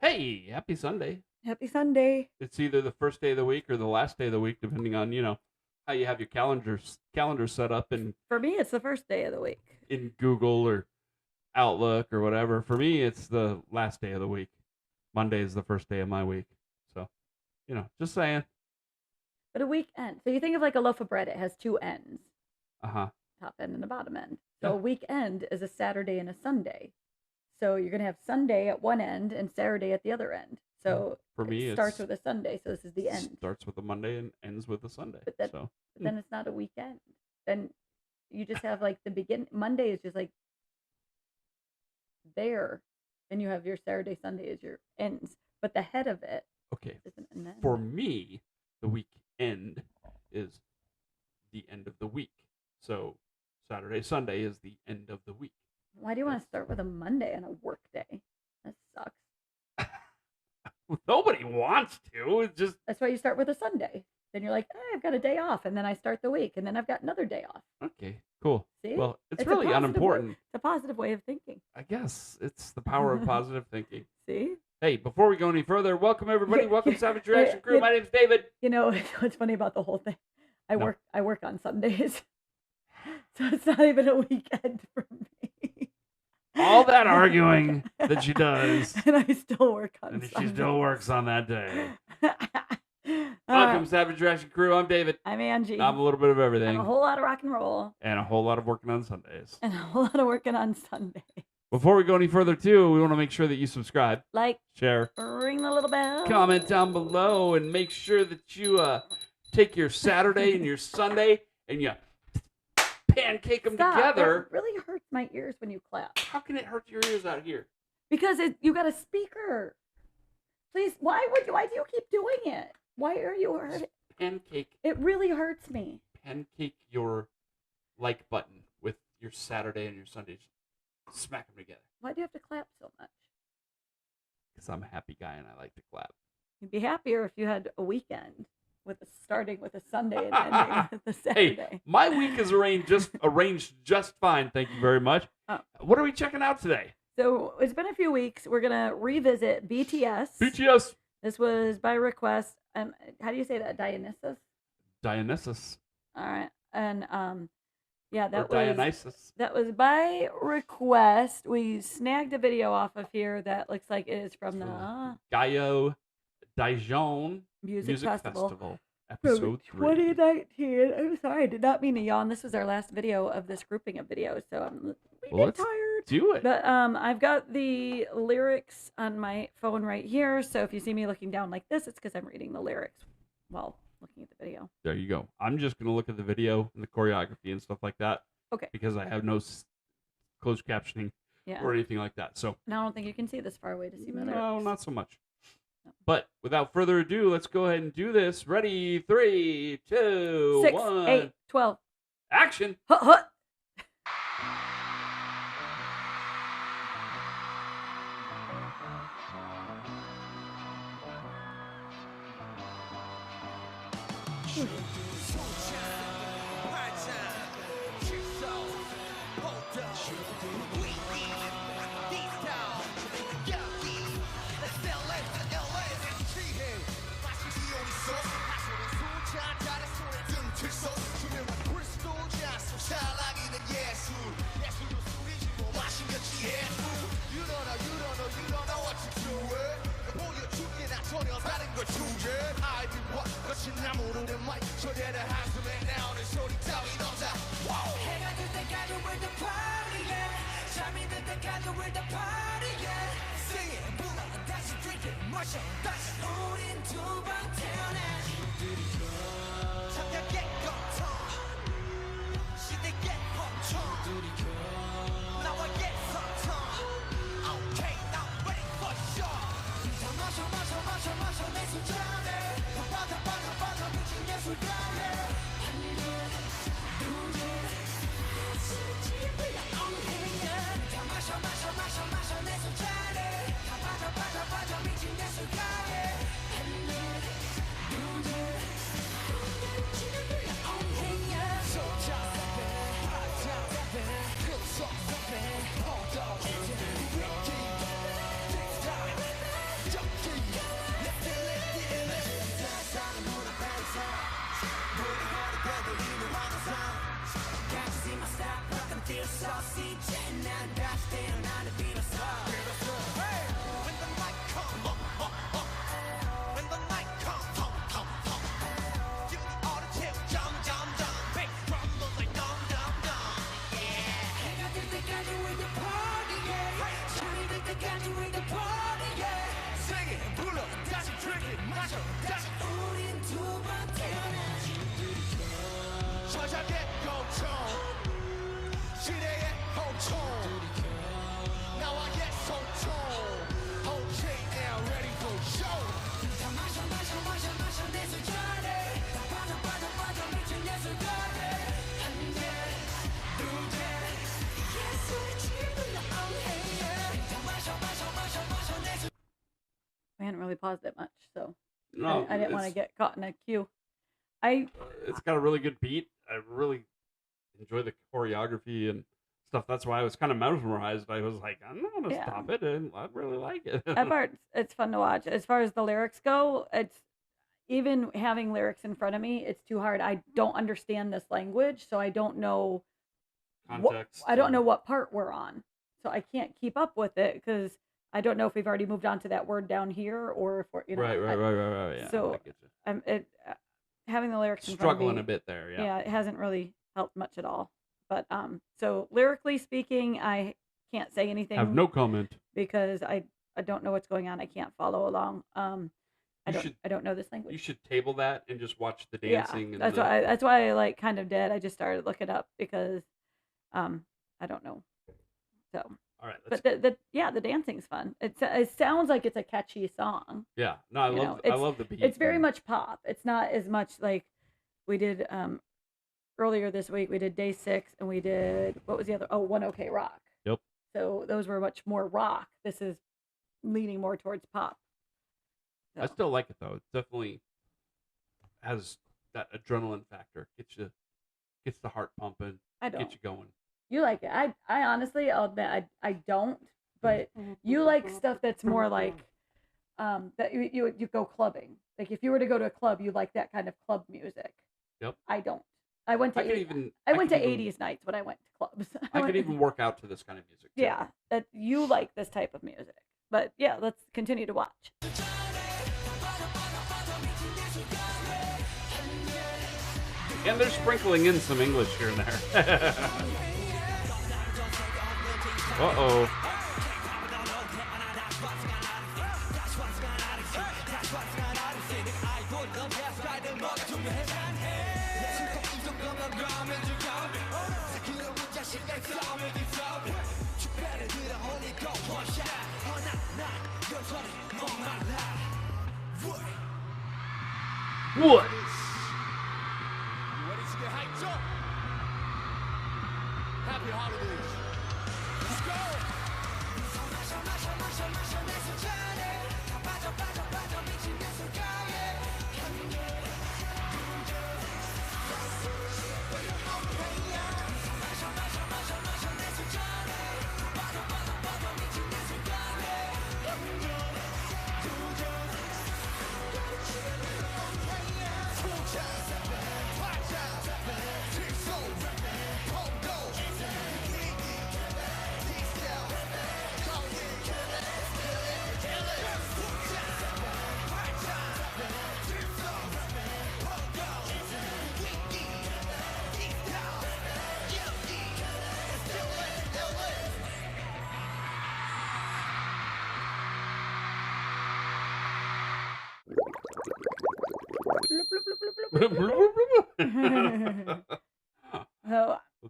Hey, happy Sunday. Happy Sunday. It's either the first day of the week or the last day of the week, depending on, how you have your calendar set up For me, it's the first day of the week. in Google or Outlook or whatever. For me, it's the last day of the week. Monday is the first day of my week. So, just saying. But a weekend. So you think of like a loaf of bread, it has two ends, Uh-huh. top end and the bottom end. So Yeah. a weekend is a Saturday and a Sunday. So you're going to have Sunday at one end and Saturday at the other end. So For me, it starts with a Sunday. So this is the end. Starts with a Monday and ends with a Sunday. But then it's not a weekend. Then you just have like the begin. Monday is just like there. And you have your Saturday, Sunday as your ends. But the head of it Okay. isn't an end. For me, the weekend is the end of the week. So Saturday, Sunday is the end of the week. Why do you want to start with a Monday on a work day? That sucks. Nobody wants to. It's just That's why you start with a Sunday. Then you're like, I've got a day off, and then I start the week, and then I've got another day off. okay, cool. See? Well, it's a really positive unimportant. It's a positive way of thinking. I guess it's the power of positive thinking. See? Hey, before we go any further, welcome everybody. Yeah, Welcome yeah, Savage Reaction Crew. yeah. My name's David. You know what's funny about the whole thing? I No. work on Sundays, so it's not even a weekend for me. All that arguing that she does, and I still work on and she Sundays. still works on that day. Welcome Savage Reaction Crew. I'm David. I'm Angie. I'm a little bit of And everything, a whole lot of rock and roll, and a whole lot of working on Sundays. and a whole lot of working on Sunday. Before we go any further, too, we want to make sure that you subscribe, Like, share, ring the little bell. comment down below, and make sure that you take your Saturday and your Sunday and you pancake them Stop. It It really hurts my ears when you clap. How can it hurt your ears out here? Because you got a speaker. Please, why do you keep doing it? Why are you hurting? Pancake It really hurts me. your like button with your Saturday and your Sunday. Smack them together. Why do you have to clap so much? Because I'm a happy guy and I like to clap. You'd be happier if you had a weekend starting with a Sunday and ending with a Saturday. Hey, my week is arranged just fine. Thank you very much. Oh. What are we checking out today? So it's been a few weeks. We're gonna revisit BTS. BTS. This was by request. How do you say that? Dionysus. Dionysus. All right. And yeah, Or Dionysus. that was by request. We snagged a video off of here that looks like it is from the Gaio Dijon Music Festival. Episode 3. 2019. I'm sorry, I did not mean to yawn. This was our last video of this grouping of videos, so I'm Let's tired. do it. But I've got the lyrics on my phone right here, so if you see me looking down like this, it's because I'm reading the lyrics while looking at the video. There you go. I'm just going to look at the video and the choreography and stuff like that. Okay. Because I have no closed captioning or anything like that. So Now I don't think you can see this far away to see my lyrics. no, not so much. No. But without further ado, let's go ahead and do this. Ready? 3, 2, 6, 1. 8, 12. Action. Hut, hut. hadn't really paused it much, so No, I didn't want to get caught in a queue. it's got a really good beat. I really enjoy the choreography and stuff. That's why I was kind of mesmerized. I was like, I'm not gonna Yeah, stop it, and I really like it. that part it's fun to watch. As far as the lyrics go, it's even having lyrics in front of me, it's too hard. I don't understand this language, so I don't know Context. I don't know what part we're on, so I can't keep up with it because I don't know if we've already moved on to that word down here or if we're Right. Yeah, So I get you. having the lyrics in front of Struggling me, a bit there. Yeah. yeah, it hasn't really helped much at all. But so lyrically speaking, I can't say anything. Have no comment because I don't know what's going on. I can't follow along. I don't know this language. You should table that and just watch the dancing. Yeah, that's why I like kind of did. I just started looking up because I don't know. So all right, but the dancing's fun. It sounds like it's a catchy song. Yeah, no, I love the beat. It's very much pop. It's not as much like we did earlier this week. We did Day 6 and we did what was the other? Oh, One OK Rock. Yep. So those were much more rock. This is leaning more towards pop. So. I still like it though. It definitely has that adrenaline factor. Gets the heart pumping. Get you going. You like it. I honestly, I'll admit, I don't. But you like stuff that's more like that you go clubbing. Like if you were to go to a club, you like that kind of club music. Yep. I don't. I went to 80s nights when I went to clubs. I could even work out to this kind of music too. Yeah, that you like this type of music. But yeah, let's continue to watch. And they're sprinkling in some English here and there. Uh-oh. What? Happy holidays. Let's go.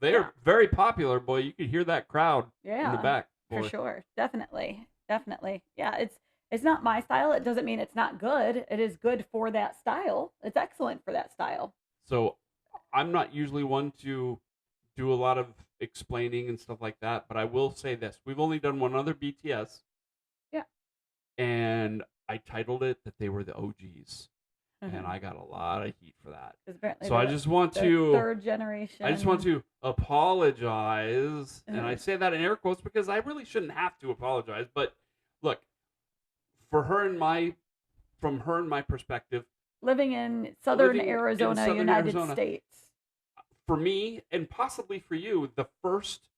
They are very popular, boy. You could hear that crowd in the back. Boy. For sure. Definitely. Yeah, it's not my style. It doesn't mean it's not good. It is good for that style. It's excellent for that style. So I'm not usually one to do a lot of explaining and stuff like that, but I will say this. We've only done one other BTS. Yeah. And I titled it that they were the OGs. And I got a lot of heat for that. So I just want to third generation. I just want to apologize, and I say that in air quotes because I really shouldn't have to apologize. But look, from her and my perspective, living in Southern Arizona, United States, for me and possibly for you, the first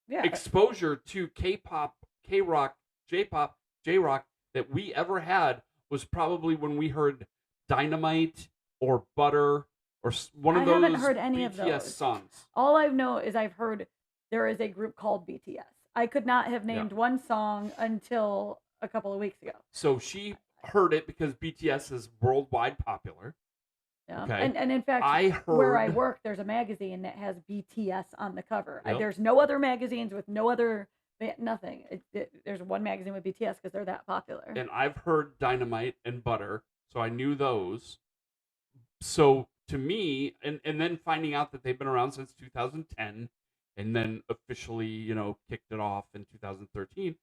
exposure to K-pop, K-rock, J-pop, J-rock that we ever had was probably when we heard Dynamite or Butter or one of those I haven't heard any BTS of those songs. All I know is I've heard there is a group called BTS. I could not have named one song until a couple of weeks ago. So she heard it because BTS is worldwide popular. Yeah. Okay. And in fact, where I work, there's a magazine that has BTS on the cover. Yep. There's no other magazines with no other nothing. There's one magazine with BTS because they're that popular. And I've heard Dynamite and Butter, so I knew those. So to me, and then finding out that they've been around since 2010, and then officially, kicked it off in 2013,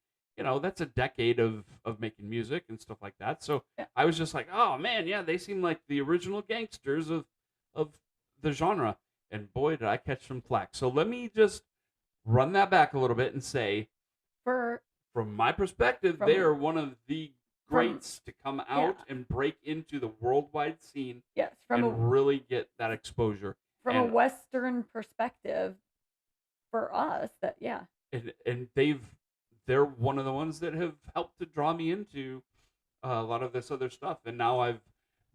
that's a decade of making music and stuff like that. So Yeah. I was just like, oh man, yeah, they seem like the original gangsters of the genre. And boy, did I catch some flack. So let me just run that back a little bit and say, from my perspective, they are one of the greats to come out and break into the worldwide scene. Yes, really get that exposure. From a Western perspective, for us, and they're one of the ones that have helped to draw me into a lot of this other stuff. And now I've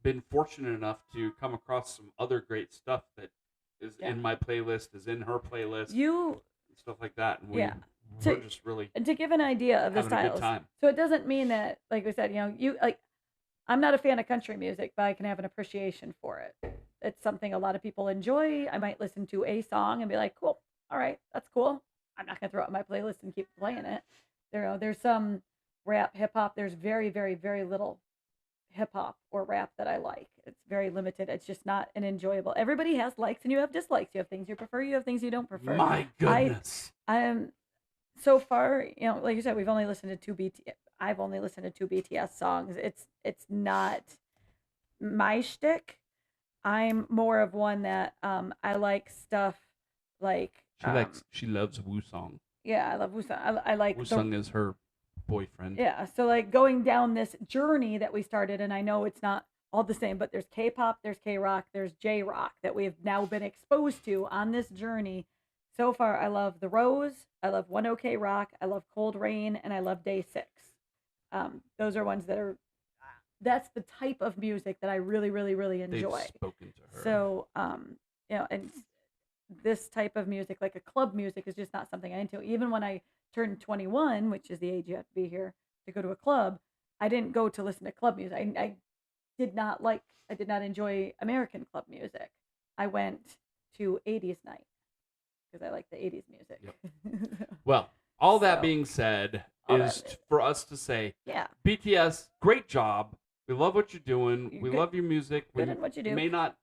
been fortunate enough to come across some other great stuff that is in my playlist, is in her playlist, stuff like that. And we're just really to give an idea of the styles. So it doesn't mean that, like we said, I'm not a fan of country music, but I can have an appreciation for it. It's something a lot of people enjoy. I might listen to a song and be like, cool, all right, that's cool. I'm not going to throw it on my playlist and keep playing it. There's some rap, hip hop. There's very, very, very little hip hop or rap that I like. It's very limited. It's just not an enjoyable. Everybody has likes and you have dislikes. You have things you prefer. You have things you don't prefer. My goodness. I am so far, like you said, I've only listened to two BTS songs. It's not my shtick. I'm more of one that I like stuff like she loves Woo-sung. Yeah, I love Woo-sung. I like Woo-sung is her boyfriend. Yeah, so like going down this journey that we started, and I know it's not all the same, but there's K-pop, there's K-rock, there's J-rock that we have now been exposed to on this journey. So far, I love The Rose, I love One OK Rock, I love Cold Rain, and I love Day 6. Those are ones that's the type of music that I really, really, really enjoy. They've spoken to her. So, and this type of music, like a club music, is just not something I'm into. Even when I turned 21, which is the age you have to be here to go to a club, I didn't go to listen to club music. I did not enjoy American club music. I went to 80s night because I like the 80s music. Yep. Well, all that being said is for us to say, BTS, great job. We love what you're doing. We love your music. Good at what you do. May not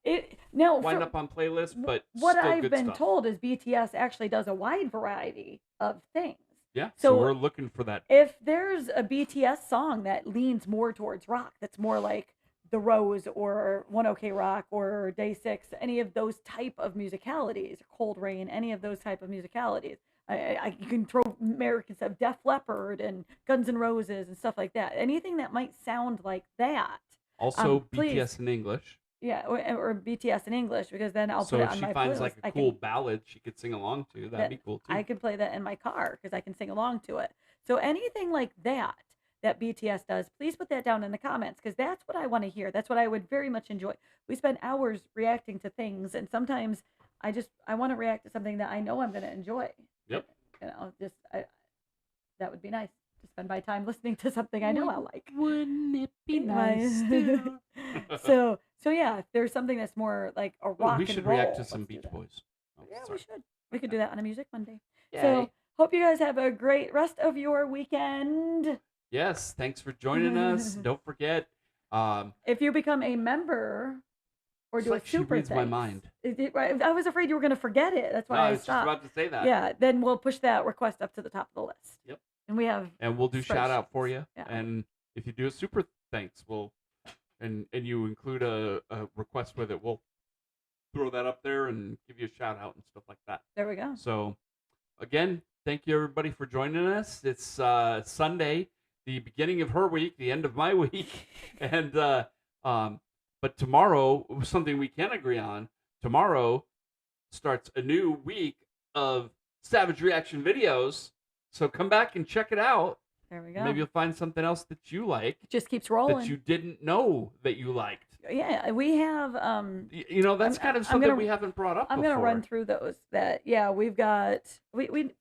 wind up on playlists, but what still I've good been stuff. told is BTS actually does a wide variety of things. Yeah, so we're looking for that. If there's a BTS song that leans more towards rock, that's more like The Rose or One OK Rock or Day 6, any of those type of musicalities, Cold Rain, any of those type of musicalities. You can throw American stuff, Def Leppard and Guns N' Roses and stuff like that. Anything that might sound like that. Also, BTS in English. Yeah, or BTS in English, because then I'll put it on my playlist. So if she finds like a cool ballad she could sing along to, that'd be cool too. I could play that in my car because I can sing along to it. So anything like that BTS does, please put that down in the comments, because that's what I want to hear. That's what I would very much enjoy. We spend hours reacting to things, and sometimes I want to react to something that I know I'm going to enjoy. Yep. That would be nice to spend my time listening to something I know I like. Wouldn't it be nice? So yeah, if there's something that's more like a rock we should and roll, react to some Beach Boys. We should. We could do that on a Music Monday. Yay. So hope you guys have a great rest of your weekend. Yes, thanks for joining us. Don't forget, if you become a member or do a super she reads my mind. I was afraid you were going to forget it. That's why I stopped. I was just about to say that. Yeah, then we'll push that request up to the top of the list. Yep. And we'll do shout out for you. Yeah. And if you do a super thanks, and you include a request with it, we'll throw that up there and give you a shout out and stuff like that. There we go. So again, thank you everybody for joining us. It's Sunday, the beginning of her week, the end of my week, and but tomorrow, something we can agree on. Tomorrow starts a new week of Savage Reaction videos. So come back and check it out. There we go. Maybe you'll find something else that you like. It just keeps rolling. That you didn't know that you liked. Yeah, we have. That's kind of something we haven't brought up. I'm going to run through those. We've got. We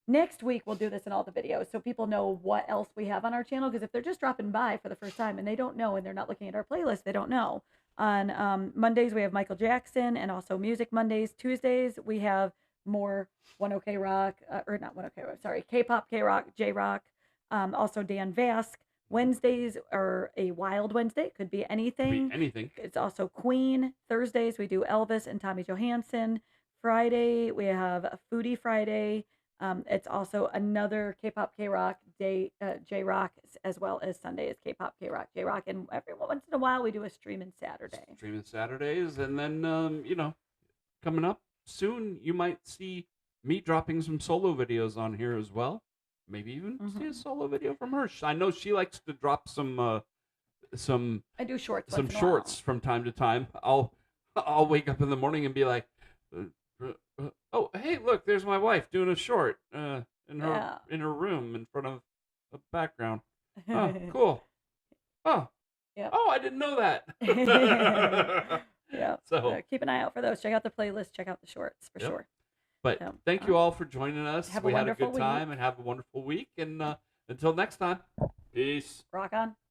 next week we'll do this in all the videos so people know what else we have on our channel. Because if they're just dropping by for the first time and they don't know and they're not looking at our playlist, they don't know. On Mondays we have Michael Jackson and also Music Mondays. Tuesdays we have more One OK Rock or not One OK Rock. Sorry, K-pop, K-rock, J-rock. Also Dan Vask. Wednesdays are a Wild Wednesday. It could be anything. It's also Queen. Thursdays we do Elvis and Tommy Johansson. Friday we have a Foodie Friday. It's also another K-pop, K-rock J Rock, as well as Sunday is K-pop, K-rock, J Rock, and every once in a while we do a streaming Saturday. Streaming Saturdays, and then coming up soon, you might see me dropping some solo videos on here as well. Maybe even see a solo video from her. I know she likes to drop some. I do shorts. Some shorts from time to time. I'll wake up in the morning and be like, oh hey, look, there's my wife doing a short in her room in front of a background. Oh, cool. Oh, yeah. Oh, I didn't know that. Yeah. So keep an eye out for those. Check out the playlist. Check out the shorts for sure. But thank you all for joining us. We had a good time and have a wonderful week. And until next time, peace. Rock on.